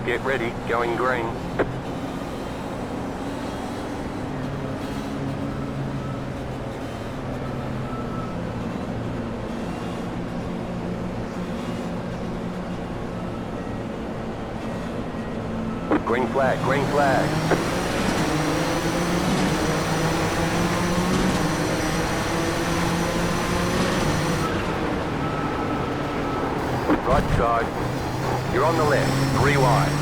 Get ready, going green. Green flag, green flag. Right side. You're on the left, 3 wide.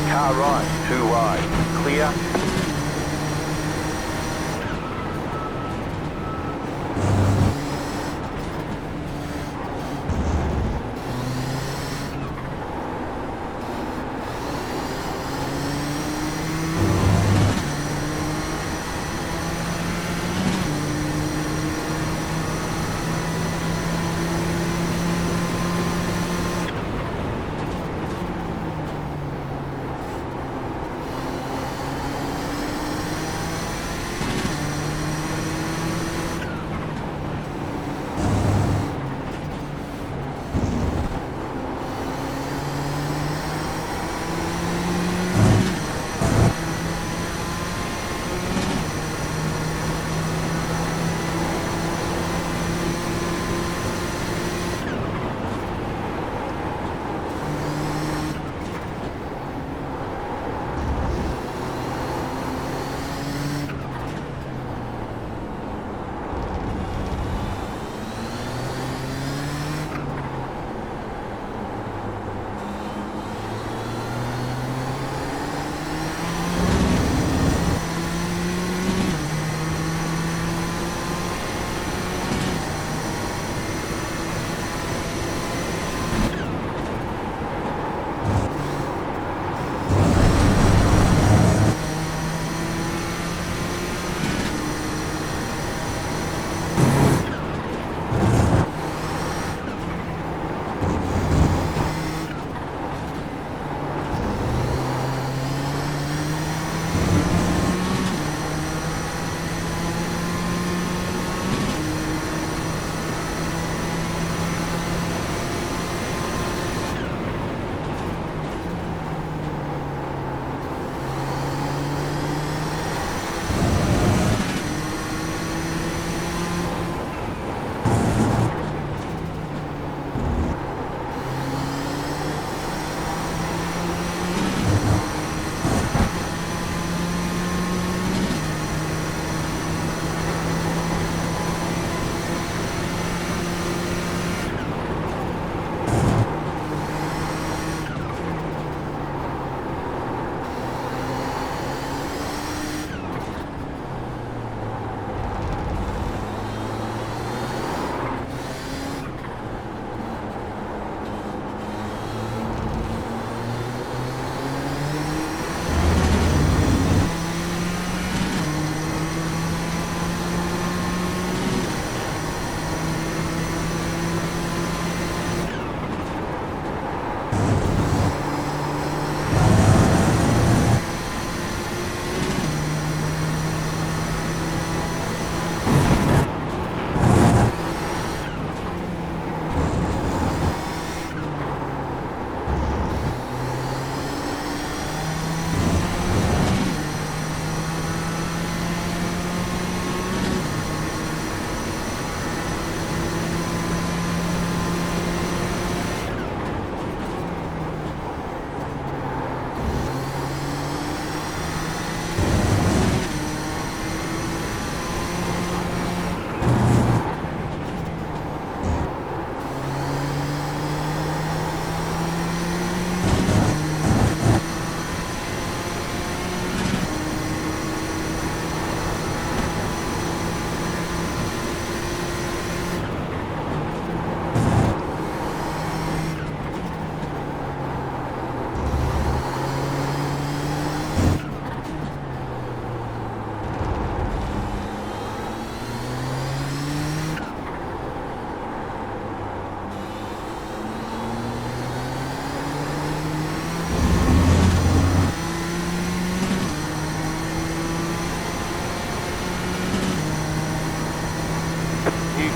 Car right, 2 wide. Clear.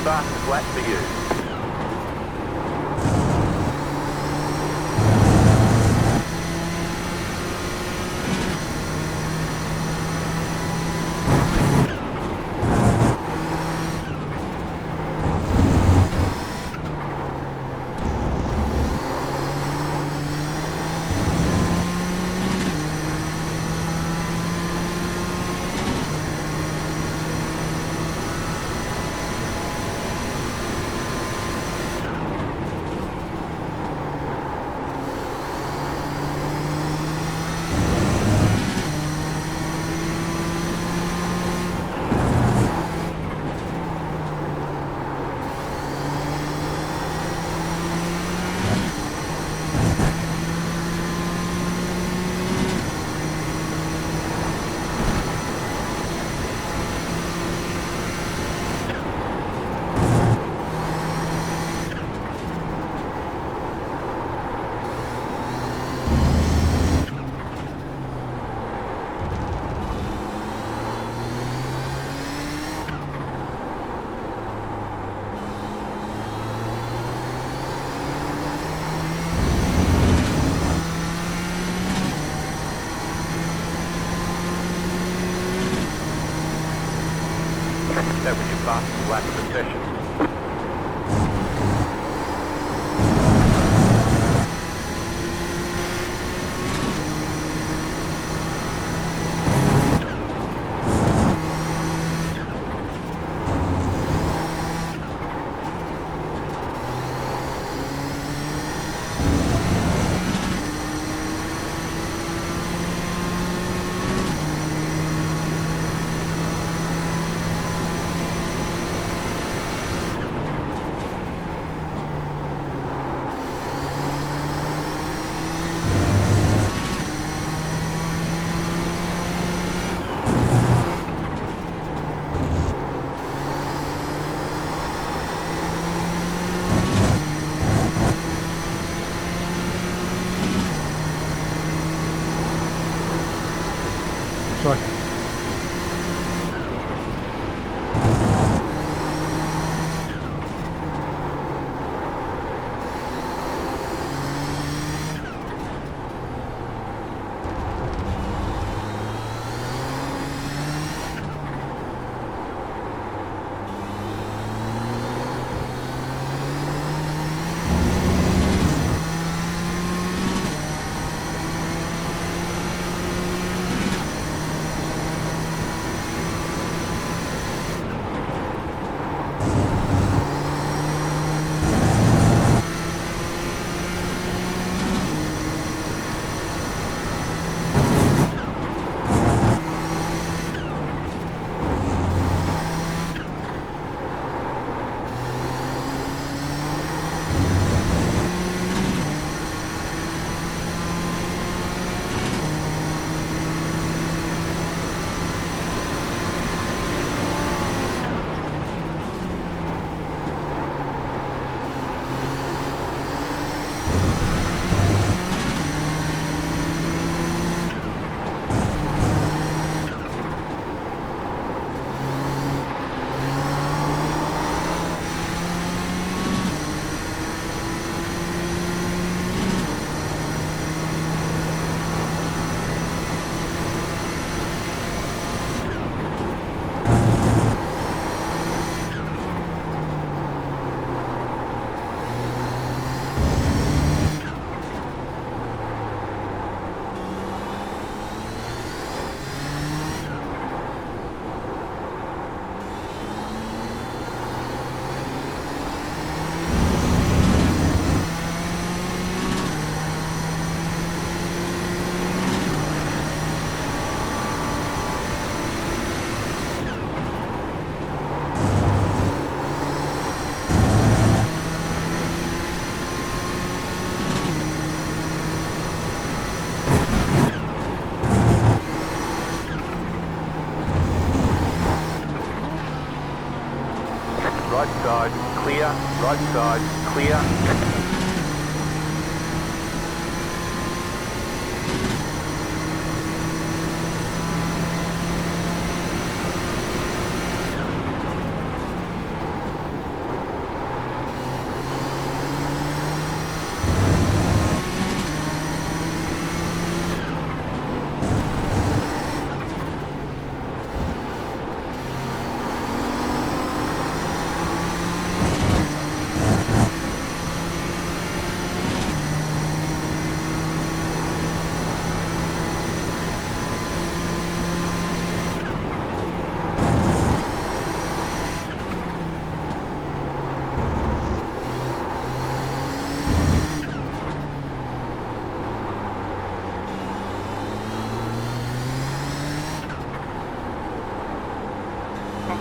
Fastest lap for you. session. Sorry. Right side, clear. Right side, clear.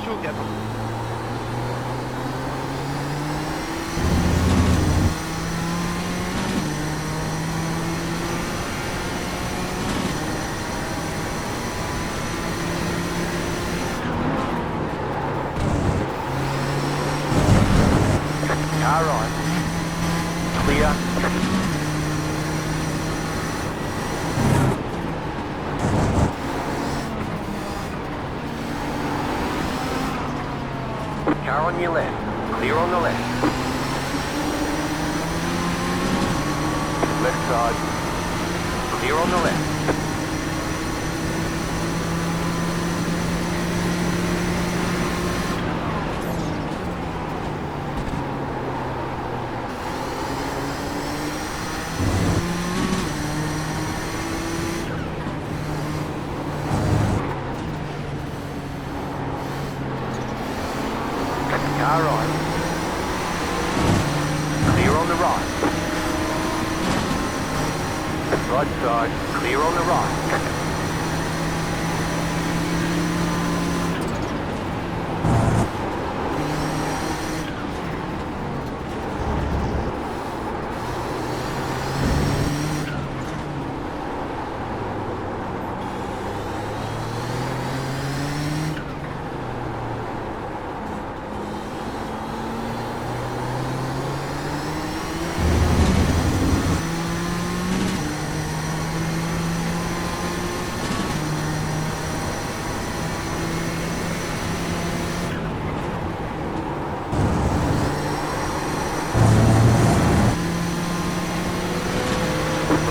Attention au 4. Car on. Clear. Car on your left. Clear on the left. Left side. Clear on the left. on the right. Right side, clear on the right.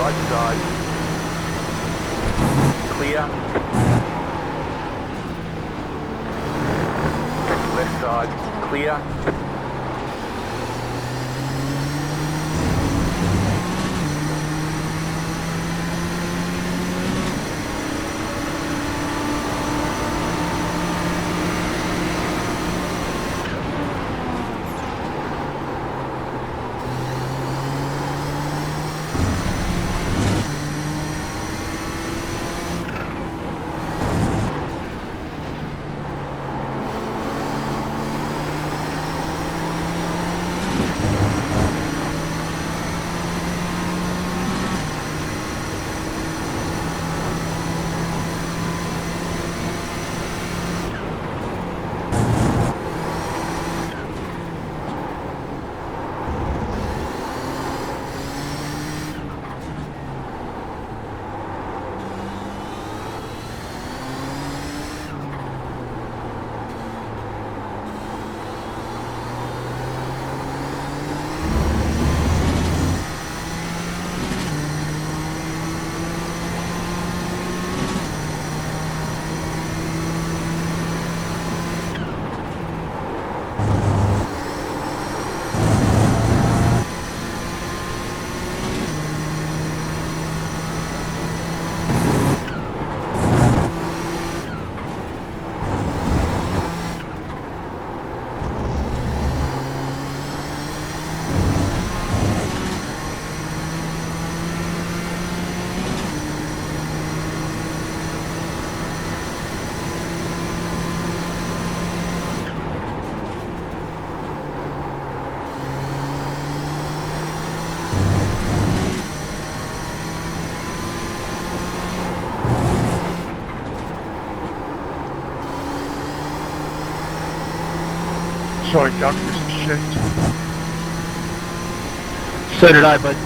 Right side. Clear. Left side. Clear. Sorry, Doug, this is shit. So did I, bud.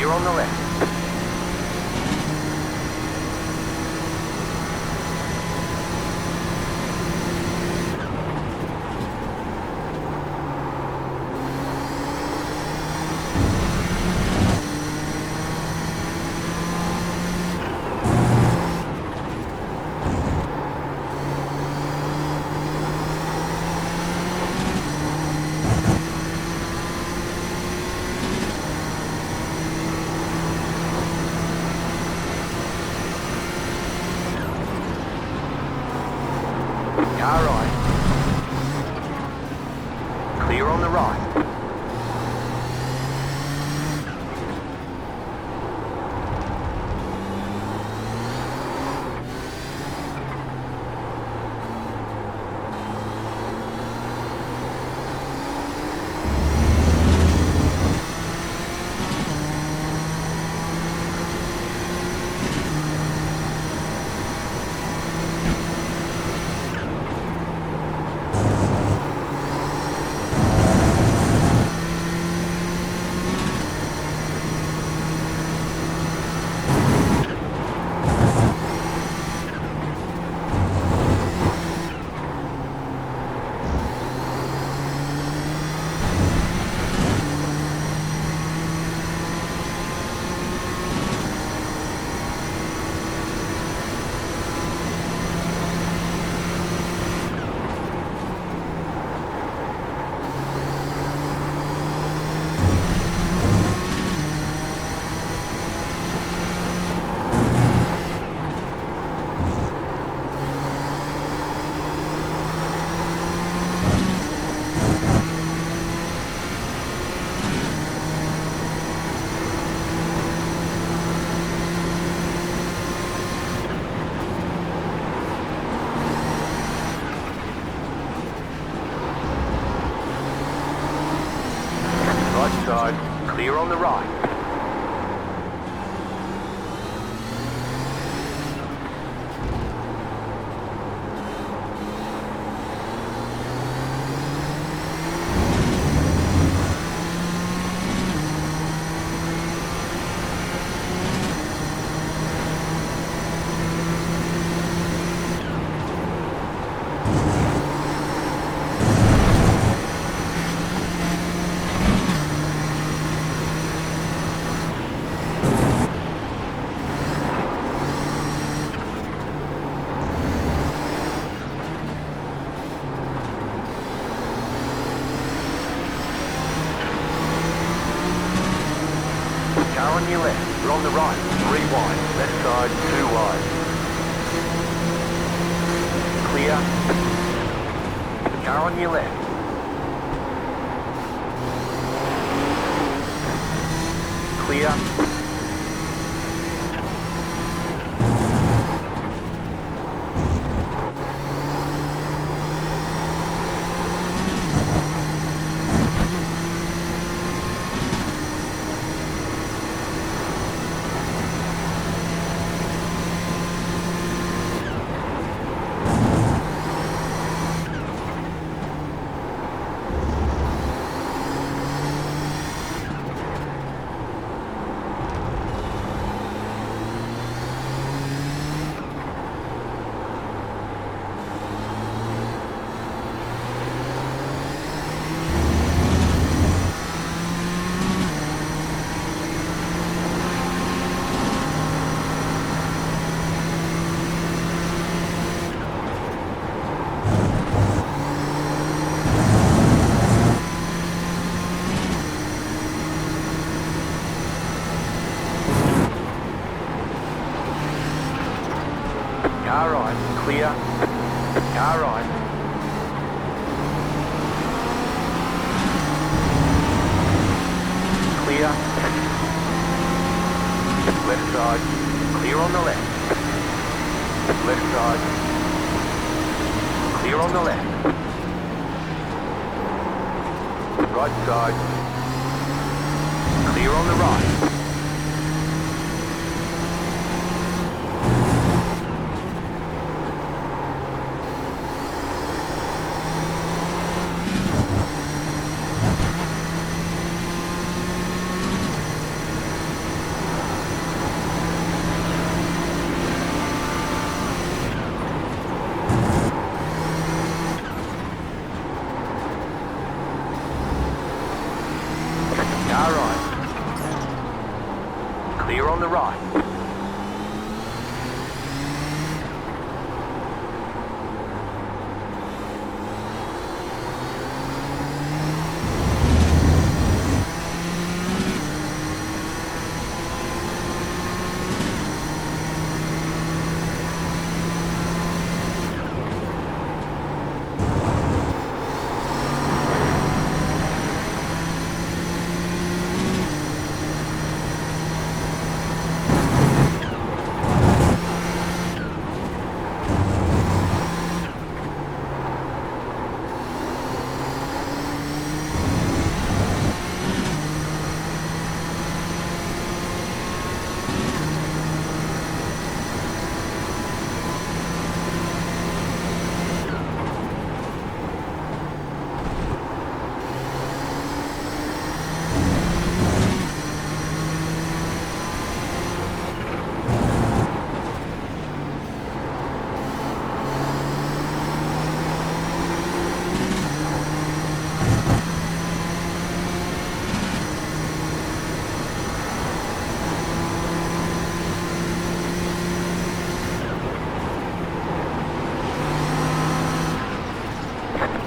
Clear on the left. Car right. Clear on the right. Right side, clear on the right. Car on your left, you're on the right, 3 wide, left side, 2 wide. Clear. Car on your left. Clear. Car right, clear. Car right. Clear. Left side, clear on the left. Left side, clear on the left. Right side, clear on the right. Clear on the right.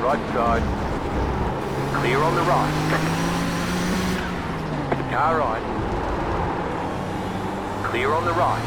Right side. Clear on the right. Car right. Clear on the right.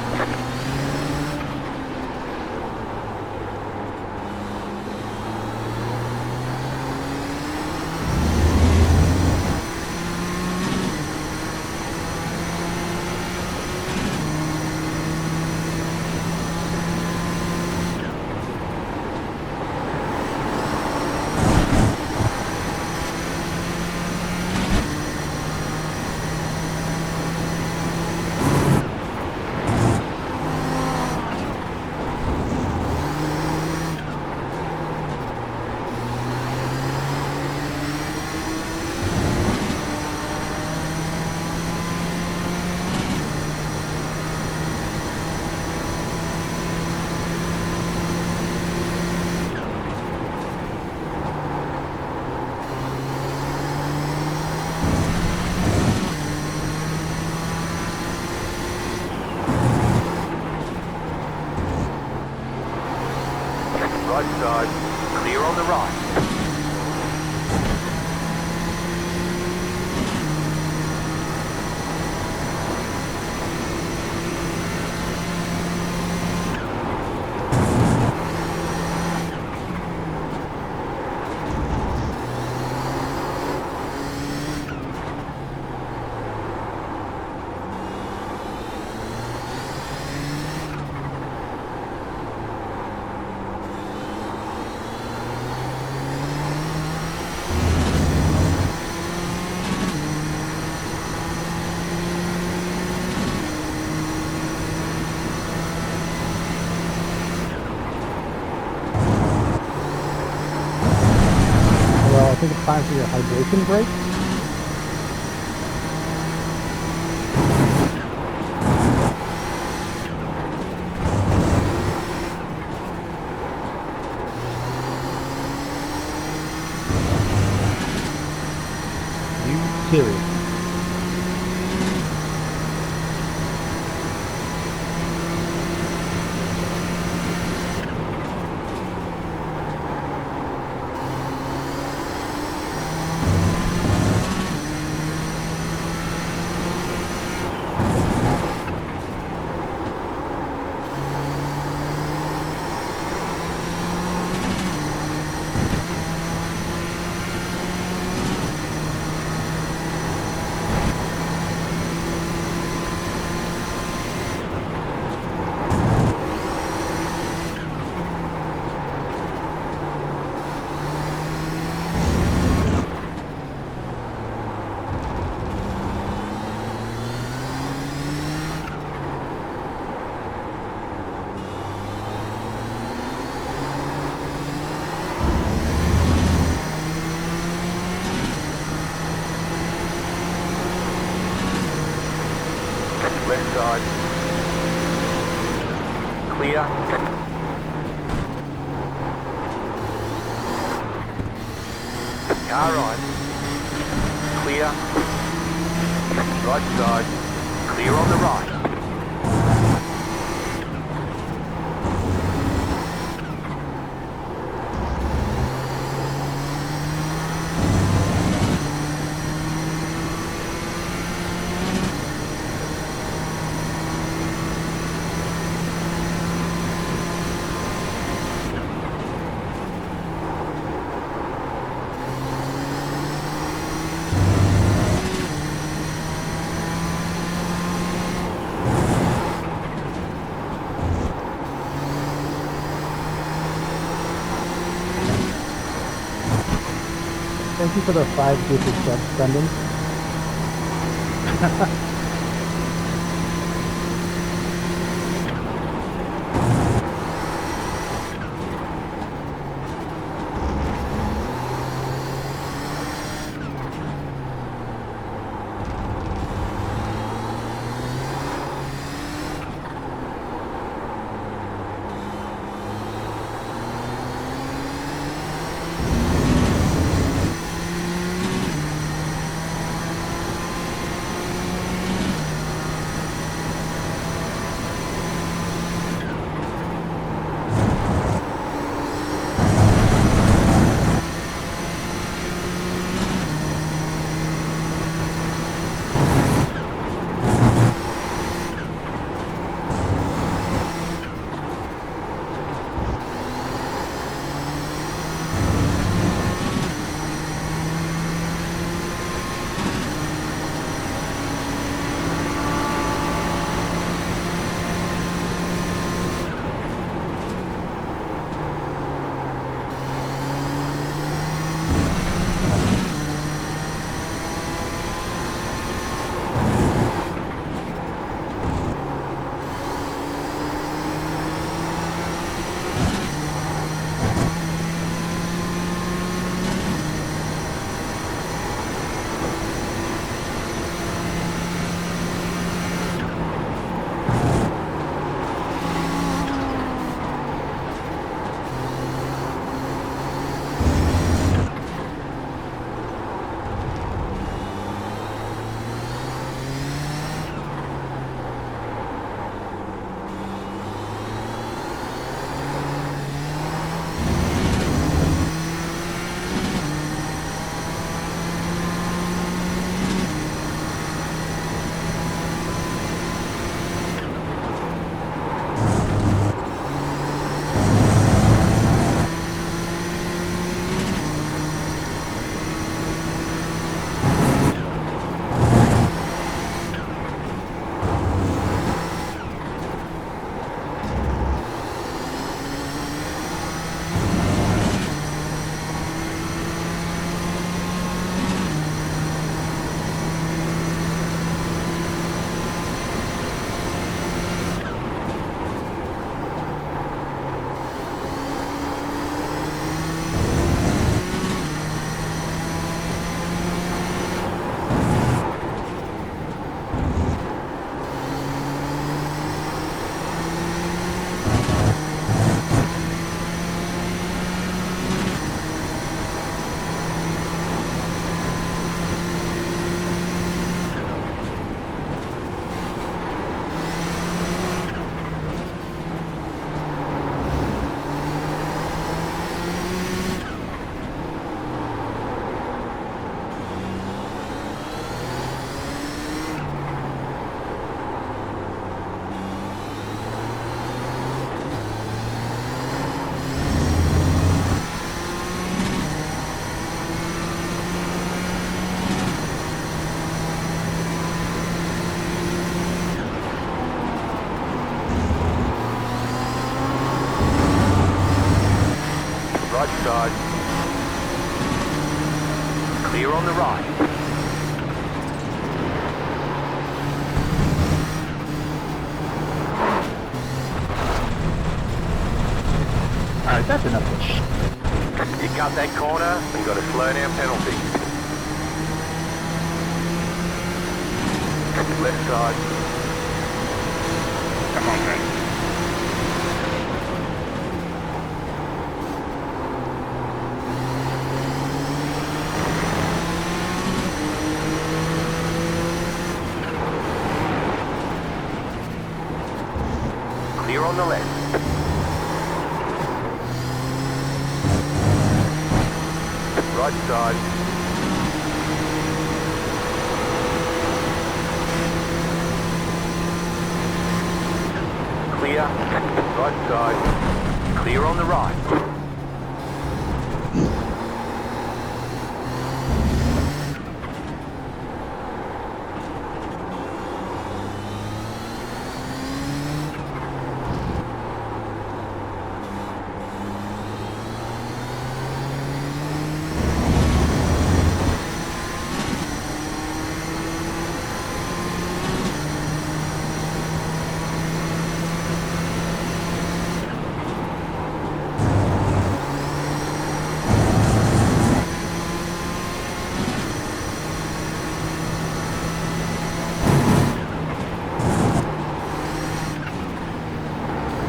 Right side. Clear on the right. Well, I think it's time for your hydration break. You serious? Left side. Clear. Car right. Clear. Right side. Clear on the right. Thank you for the 5 gifted subs, Brendan. Right side. Clear on the right. Alright, that's enough of shit. You cut that corner and got a slow down penalty. Left side. Come on, man. Clear on the left. Right side. Clear. Right side. Clear on the right.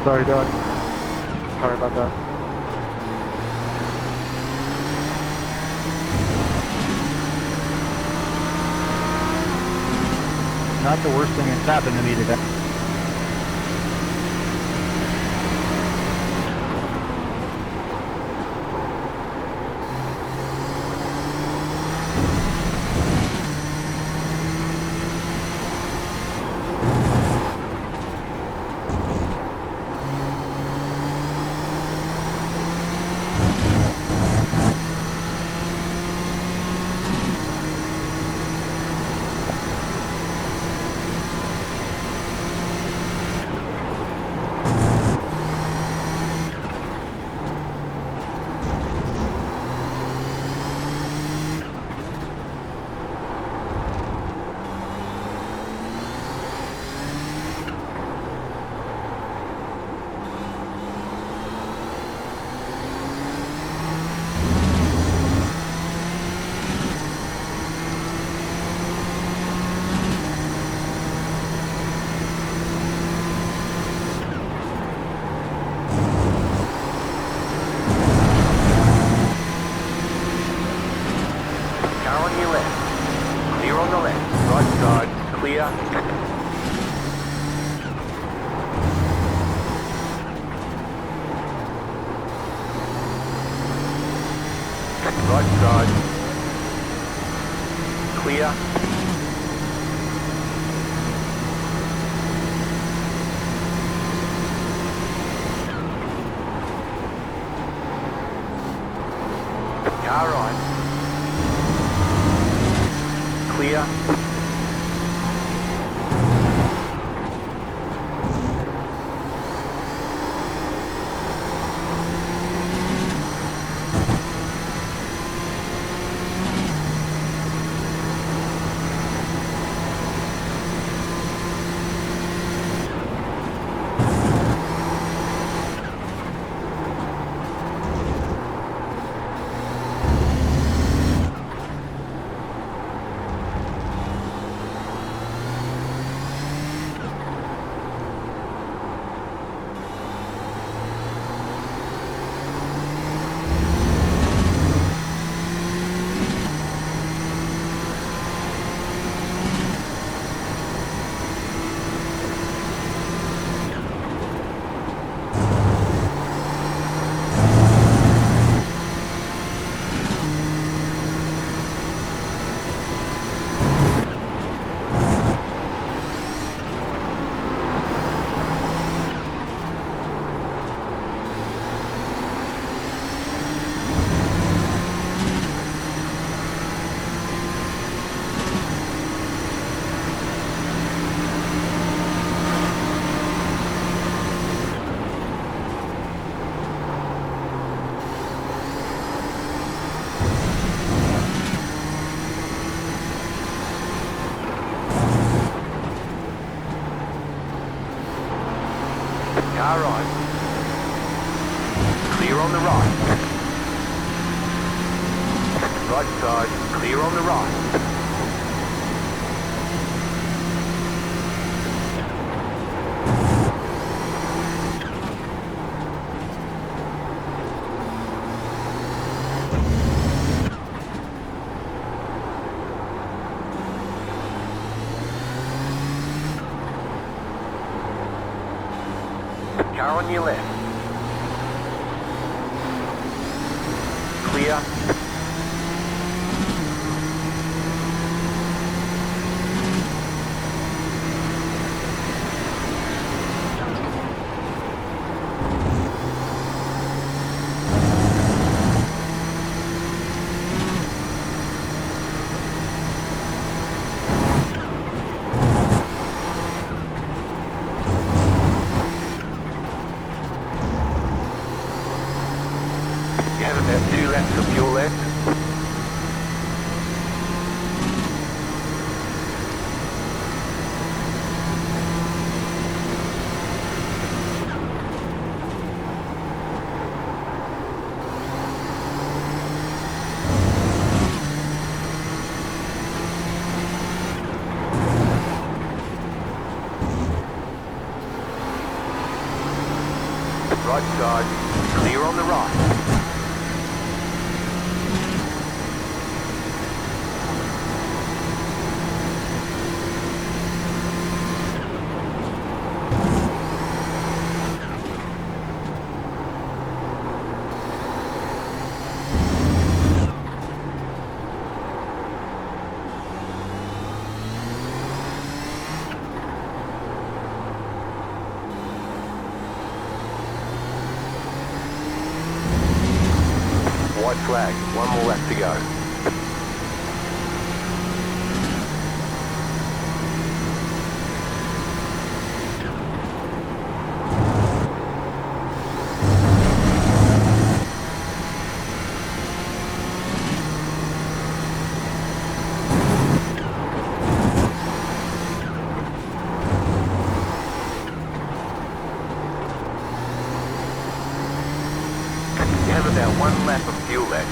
Sorry, Doug. Sorry about that. Not the worst thing that's happened to me today. Right side. Clear. Car right. Clear. Car right. Clear on the right. Right side. Clear on the right. Car on your left. Clear. You have about 2 laps of fuel left. Right side, clear on the right. White flag, 1 more lap to go. You have about 1 lap of fuel left.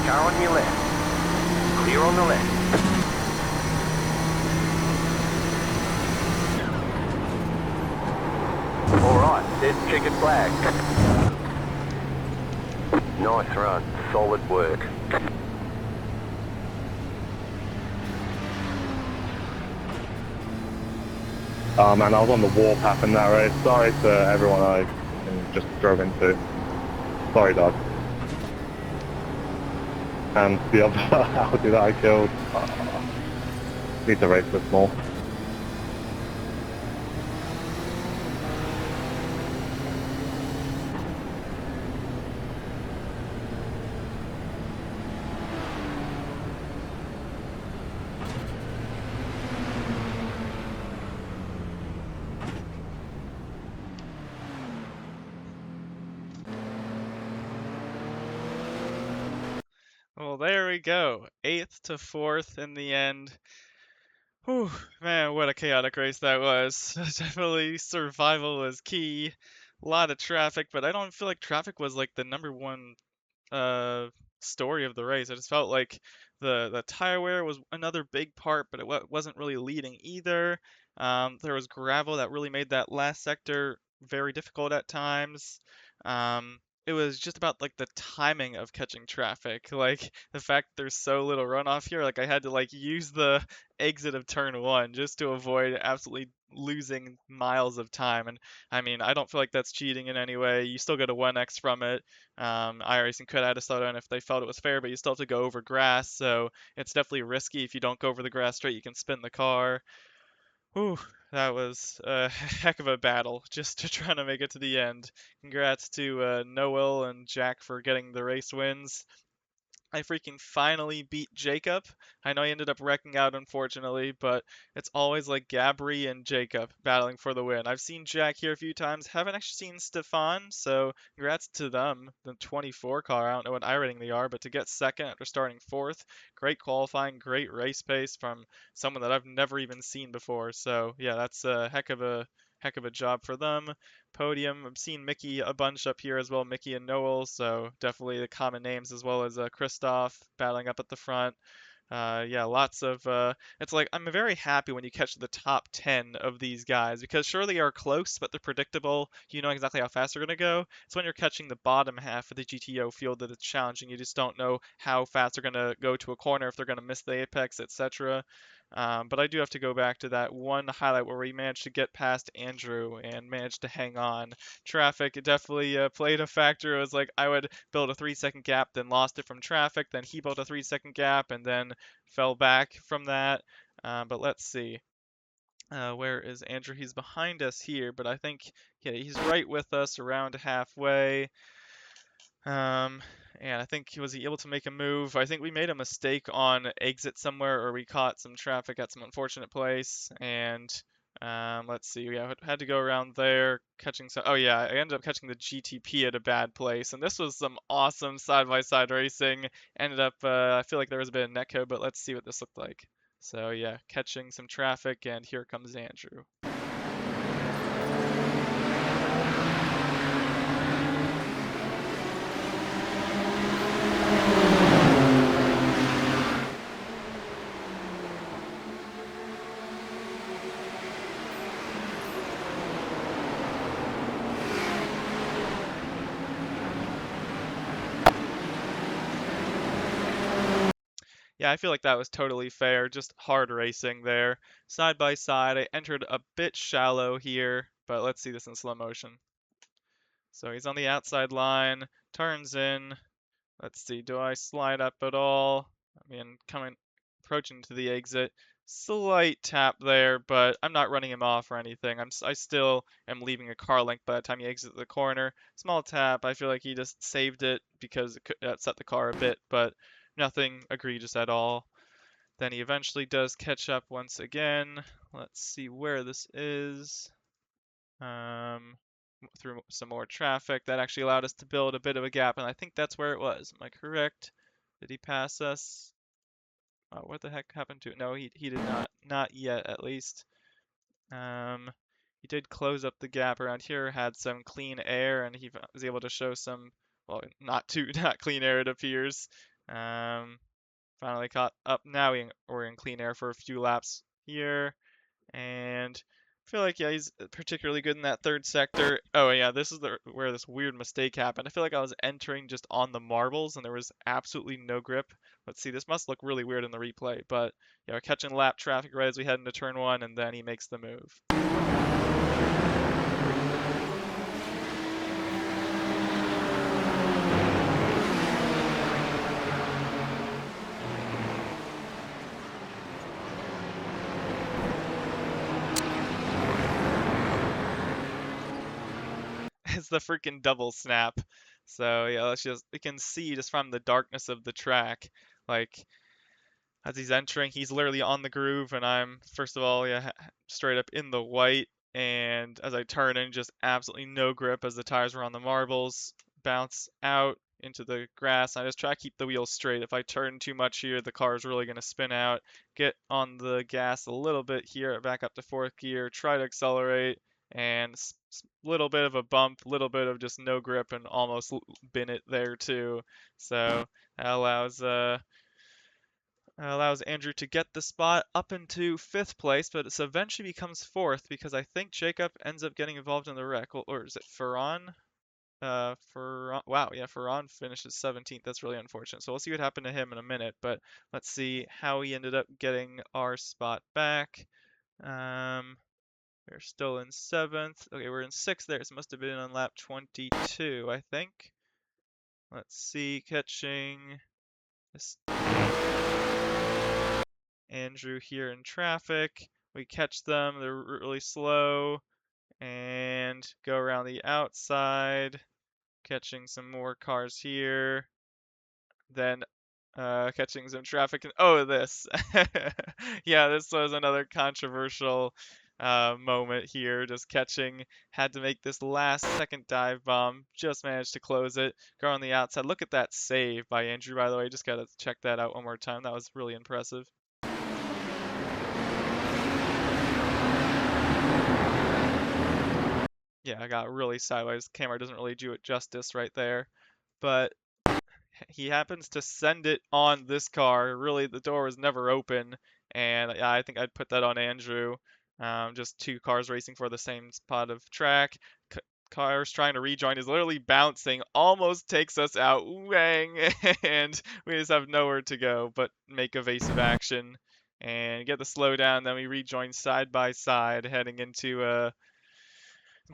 Car on your left. Clear on the left. Alright, there's checkered flag. Nice run, solid work. Oh man, I was on the warpath in that race. Sorry to everyone I just drove into. Sorry, dog. And the other Audi that I killed. Need to race this more. Well, there we go. 8th to 4th in the end. Whew, man, what a chaotic race that was. Definitely survival was key. A lot of traffic, but I don't feel like traffic was like the number one uh story of the race. I just felt like the tire wear was another big part, but it wasn't really leading either. There was gravel that really made that last sector very difficult at times. It was just about like the timing of catching traffic, like the fact there's so little runoff here. Like I had to like use the exit of turn one just to avoid absolutely losing miles of time. And I mean, I don't feel like that's cheating in any way. You still get a 1x from it. iRacing could have had a slowdown if they felt it was fair, but you still have to go over grass, so it's definitely risky. If you don't go over the grass straight, you can spin the car. Whew. that was a heck of a battle just to try to make it to the end. Congrats to Noel and Jack for getting the race wins. I freaking finally beat Jacob. I know he ended up wrecking out, unfortunately, but it's always like Gabri and Jacob battling for the win. I've seen Jack here a few times, haven't actually seen Stefan, so congrats to them. The 24 car, I don't know what iRating they are, but to get second after starting fourth, great qualifying, great race pace from someone that I've never even seen before. So yeah, that's a heck of a job for them. Podium. I've seen Mickey a bunch up here as well, Mickey and Noel, so definitely the common names as well as Christoph battling up at the front. Yeah, lots of. It's like I'm very happy when you catch the top 10 of these guys because sure they are close, but they're predictable. You know exactly how fast they're gonna go. It's when you're catching the bottom half of the GTO field that it's challenging. You just don't know how fast they're gonna go to a corner, if they're gonna miss the apex, etc. But I do have to go back to that one highlight where we managed to get past Andrew and managed to hang on. Traffic definitely played a factor. It was like I would build a 3 second gap, then lost it from traffic, then he built a 3 second gap, and then fell back from that. But let's see. Where is Andrew? He's behind us here, but I think yeah, he's right with us around halfway. Um, and I think was he able to make a move? I think we made a mistake on exit somewhere, or we caught some traffic at some unfortunate place. And let's see, we had to go around there, catching some. Oh yeah, I ended up catching the GTP at a bad place, and this was some awesome side-by-side racing. Ended up, I feel like there was a bit of netcode, but let's see what this looked like. So yeah, catching some traffic, and here comes Andrew. Yeah, I feel like that was totally fair. Just hard racing there. Side by side, I entered a bit shallow here, but let's see this in slow motion. So he's on the outside line, turns in. Let's see, do I slide up at all? I mean, approaching to the exit. Slight tap there, but I'm not running him off or anything. I still am leaving a car length by the time he exits the corner. Small tap. I feel like he just saved it because it could upset the car a bit, but nothing egregious at all. Then he eventually does catch up once again. Let's see where this is. Through some more traffic. That actually allowed us to build a bit of a gap, and I think that's where it was. Am I correct? Did he pass us? Oh, what the heck happened to it? No, he did not. Not yet, at least. He did close up the gap around here, had some clean air, and he was able to show some, well, not clean air, it appears. Finally caught up. Now we're in clean air for a few laps here. And I feel like, yeah, he's particularly good in that third sector. Oh, yeah, this is where this weird mistake happened. I feel like I was entering just on the marbles, and there was absolutely no grip. Let's see, this must look really weird in the replay, but, yeah, we're catching lap traffic right as we head into turn one, and then he makes the move. It's the freaking double snap. So yeah, we can see just from the darkness of the track, like as he's entering, he's literally on the groove, and I'm first of all, yeah, straight up in the white, and as I turn in, just absolutely no grip as the tires were on the marbles, bounce out into the grass. I just try to keep the wheels straight. If I turn too much here, the car is really going to spin out. Get on the gas a little bit here, back up to fourth gear, try to accelerate, and little bit of a bump, little bit of just no grip, and almost bin it there too. So that allows Andrew to get the spot up into fifth place, but it eventually becomes fourth because I think Jacob ends up getting involved in the wreck. Or is it Ferran? Wow, yeah, Ferran finishes 17th. That's really unfortunate. So we'll see what happened to him in a minute, but let's see how he ended up getting our spot back. We're still in seventh. Okay, we're in sixth there. So it must have been on lap 22, I think. Let's see, catching this Andrew here in traffic. We catch them, they're really slow, and go around the outside, catching some more cars here. Then catching some traffic. And oh, this. Yeah, this was another controversial moment here. Just catching, had to make this last second dive bomb. Just managed to close it. Go on the outside. Look at that save by Andrew, by the way. Just got to check that out one more time. That was really impressive. Yeah, I got really sideways. Camera doesn't really do it justice right there. But he happens to send it on this car. Really, the door was never open, and yeah, I think I'd put that on Andrew. Just two cars racing for the same spot of track. Cars trying to rejoin is literally bouncing, almost takes us out, wang, and we just have nowhere to go but make evasive action and get the slowdown. Then we rejoin side by side, heading into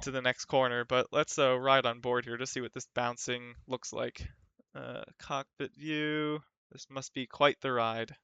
the next corner. But let's ride on board here to see what this bouncing looks like. Cockpit view. This must be quite the ride.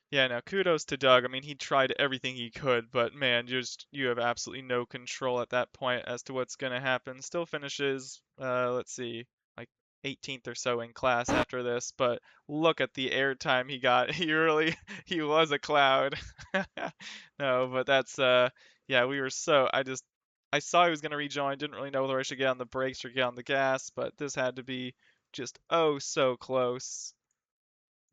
Yeah, now kudos to Doug. I mean, he tried everything he could, but man, you have absolutely no control at that point as to what's gonna happen. Still finishes, let's see, like 18th or so in class after this, but look at the airtime he got. He was a cloud. No, but that's yeah, we were so I saw he was gonna rejoin, didn't really know whether I should get on the brakes or get on the gas, but this had to be just oh so close.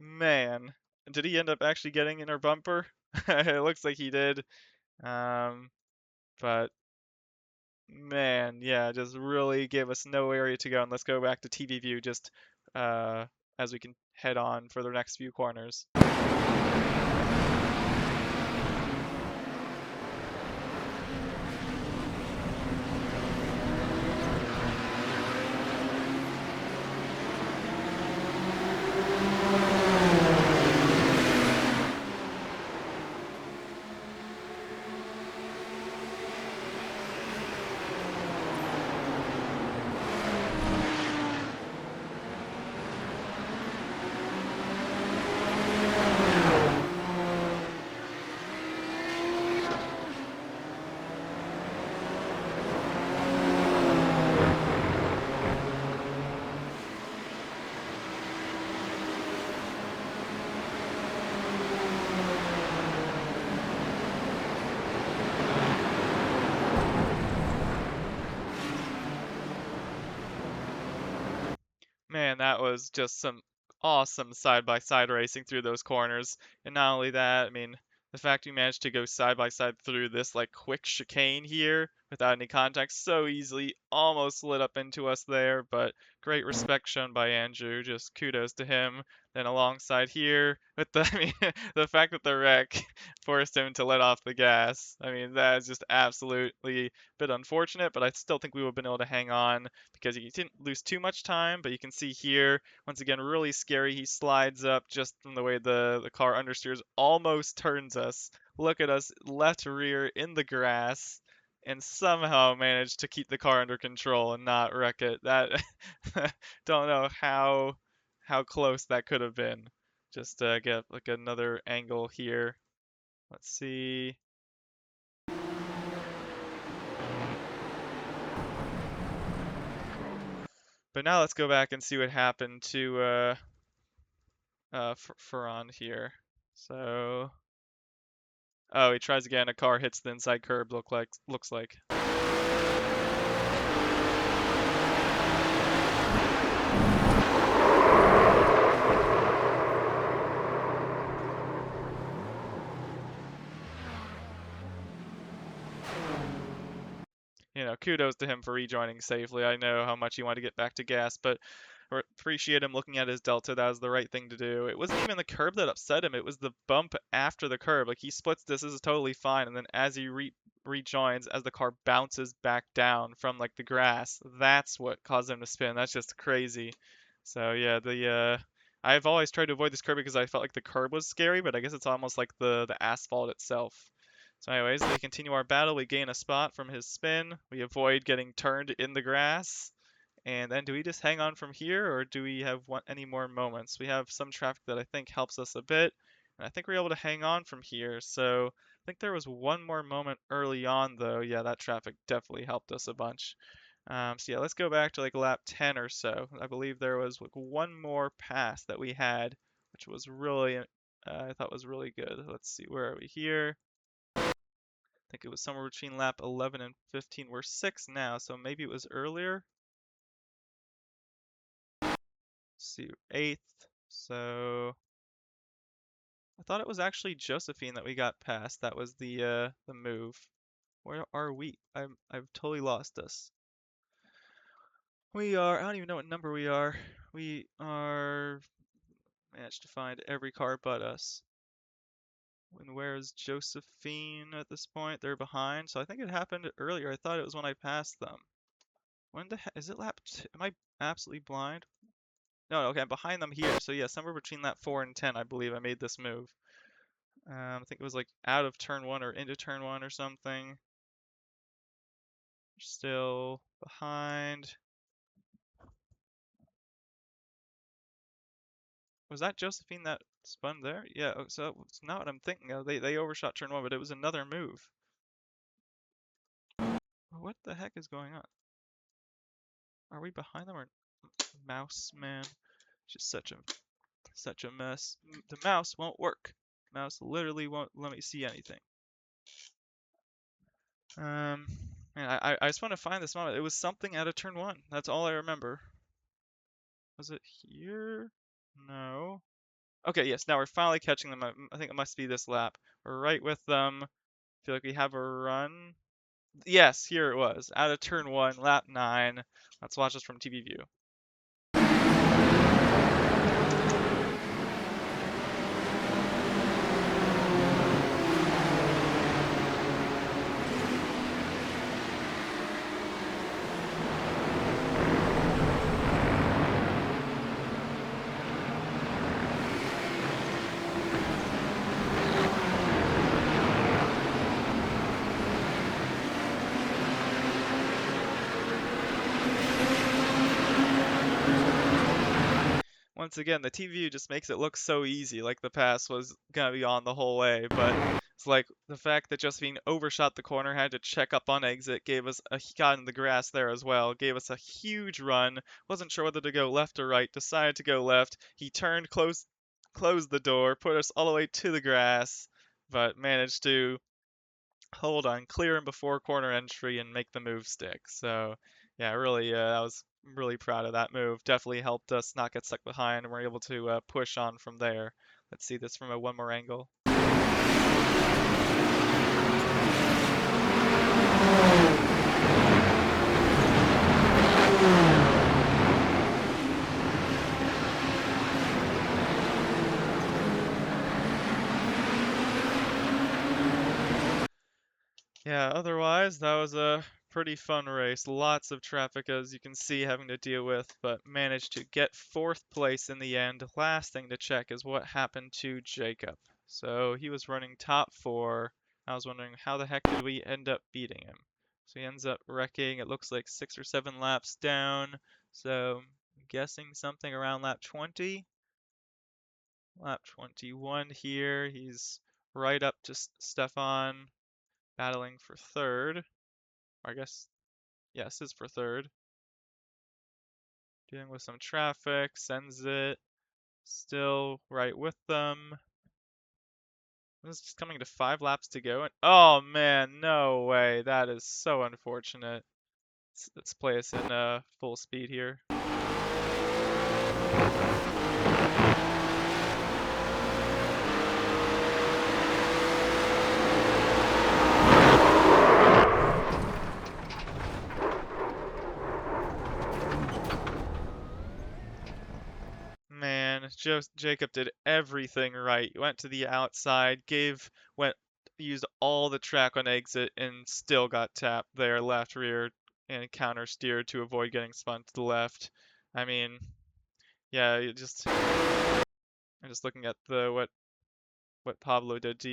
Man, did he end up actually getting in our bumper? It looks like he did. Um, but man, yeah, just really gave us no area to go. And let's go back to TV view just uh, as we can head on for the next few corners. Man, that was just some awesome side-by-side racing through those corners. And not only that, I mean, the fact we managed to go side by side through this like quick chicane here without any contact so easily almost lit up into us there, but great respect shown by Andrew. Just kudos to him. Then alongside here with the I mean, the fact that the wreck forced him to let off the gas. I mean, that is just absolutely a bit unfortunate, but I still think we would have been able to hang on because he didn't lose too much time, but you can see here, once again, really scary. He slides up just from the way the car understeers, almost turns us. Look at us, left rear in the grass, and somehow managed to keep the car under control and not wreck it. That don't know how close that could have been. Just get like another angle here. Let's see. But now let's go back and see what happened to Ferran here. So, oh, he tries again. A car hits the inside curb. Looks like. You know, kudos to him for rejoining safely. I know how much he wanted to get back to gas, but appreciate him looking at his delta. That was the right thing to do. It wasn't even the curb that upset him. It was the bump after the curb. Like he splits this is totally fine, and then as he rejoins, as the car bounces back down from like the grass, that's what caused him to spin. That's just crazy. So yeah, I've always tried to avoid this curb because I felt like the curb was scary, but I guess it's almost like the asphalt itself. So anyways, we continue our battle. We gain a spot from his spin. We avoid getting turned in the grass. And then do we just hang on from here, or do we have any more moments? We have some traffic that I think helps us a bit. And I think we're able to hang on from here. So I think there was one more moment early on, though. Yeah, that traffic definitely helped us a bunch. So yeah, let's go back to like lap 10 or so. I believe there was like one more pass that we had, which was really, I thought was really good. Let's see, where are we here? I think it was somewhere between lap 11 and 15. We're 6 now, so maybe it was earlier. Let's see, 8th. So I thought it was actually Josephine that we got past. That was the move. Where are we? I've totally lost us. We are, I don't even know what number we are. We are, managed to find every car but us. And where is Josephine at this point? They're behind, so I think it happened earlier. I thought it was when I passed them. When the heck, is it lap am I absolutely blind? No, okay, I'm behind them here. So yeah, somewhere between lap 4 and 10, I believe I made this move. I think it was like out of turn 1 or into turn 1 or something. Still behind. Was that Josephine that spun there? Yeah, so it's not what I'm thinking of. They overshot turn 1, but it was another move. What the heck is going on? Are we behind them or mouse, man? Just such a mess. The mouse won't work. Mouse literally won't let me see anything. Man, I just want to find this moment. It was something out of turn 1. That's all I remember. Was it here? No. Okay, yes, now we're finally catching them. I think it must be this lap. We're right with them. Feel like we have a run. Yes, here it was. Out of turn 1, lap 9. Let's watch this from TV view. Once again, the TV view just makes it look so easy, like the pass was gonna be on the whole way, but it's like the fact that Josephine overshot the corner, had to check up on exit, got in the grass there as well, gave us a huge run, wasn't sure whether to go left or right, decided to go left, he turned, closed the door, put us all the way to the grass, but managed to hold on, clear him before corner entry and make the move stick. So yeah, really, I was really proud of that move. Definitely helped us not get stuck behind, and we're able to push on from there. Let's see this from one more angle. Yeah, otherwise, that was a pretty fun race. Lots of traffic, as you can see, having to deal with, but managed to get 4th place in the end. Last thing to check is what happened to Jacob. So he was running top 4. I was wondering how the heck did we end up beating him? So he ends up wrecking, it looks like 6 or 7 laps down. So I'm guessing something around lap 20. Lap 21 here. He's right up to Stefan, battling for 3rd. Or I guess, yes, is for 3rd. Dealing with some traffic, sends it. Still right with them. This is coming to 5 laps to go. And oh man, no way. That is so unfortunate. Let's play us in full speed here. Man, Jacob did everything right. Went to the outside, used all the track on exit, and still got tapped there, left rear, and counter steered to avoid getting spun to the left. I mean, yeah, I'm just looking at what Pablo did.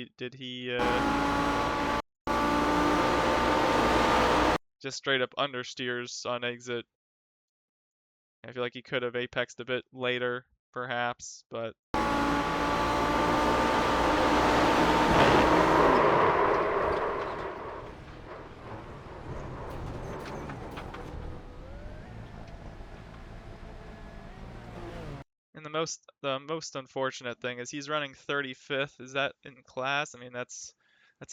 just straight up understeers on exit. I feel like he could have apexed a bit later, perhaps, but and the most unfortunate thing is he's running 35th. Is that in class? I mean, that's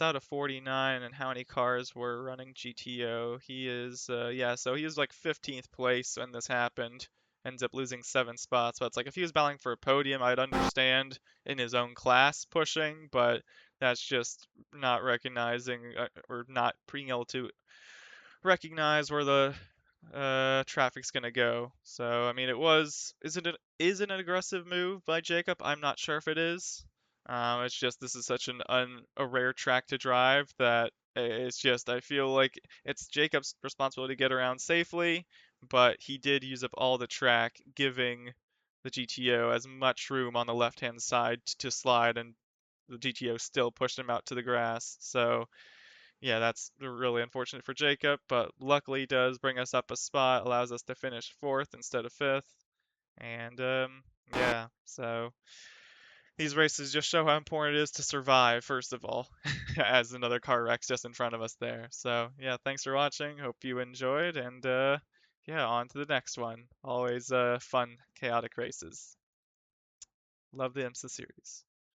out of 49, and how many cars were running GTO? He is yeah, so he was like 15th place when this happened. Ends up losing 7 spots. But it's like if he was battling for a podium, I'd understand in his own class pushing, but that's just not recognizing or not being able to recognize where the traffic's gonna go. So I mean, is it an aggressive move by Jacob? I'm not sure if it is. It's just this is such a rare track to drive that it's just I feel like it's Jacob's responsibility to get around safely, but he did use up all the track, giving the GTO as much room on the left-hand side to slide, and the GTO still pushed him out to the grass. So yeah, that's really unfortunate for Jacob, but luckily does bring us up a spot, allows us to finish 4th instead of 5th. And yeah, so these races just show how important it is to survive, first of all, as another car wreck's just in front of us there. So yeah, thanks for watching. Hope you enjoyed, and yeah, on to the next one. Always fun, chaotic races. Love the IMSA series.